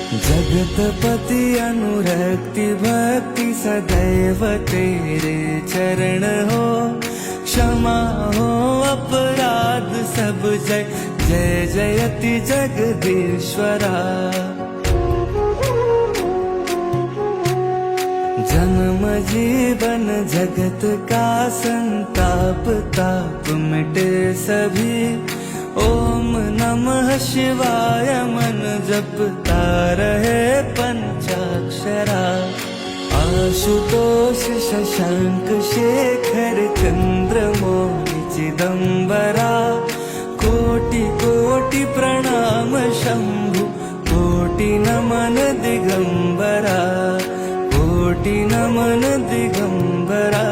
जगतपति अनुरक्ति भक्ति सदैव तेरे चरण हो, क्षमा हो अपराध सब जय जय जयति जगदीश्वरा। जन्म जीवन जगत का संताप ताप मिटे सभी, ओम नमः शिवाय मन जपता रहे पंचाक्षरा। आशुतोष शशांक शेखर चंद्रमौळि चिदंबरा, कोटि कोटि प्रणाम शंभु कोटि नमन दिगंबरा, कोटि नमन दिगंबरा।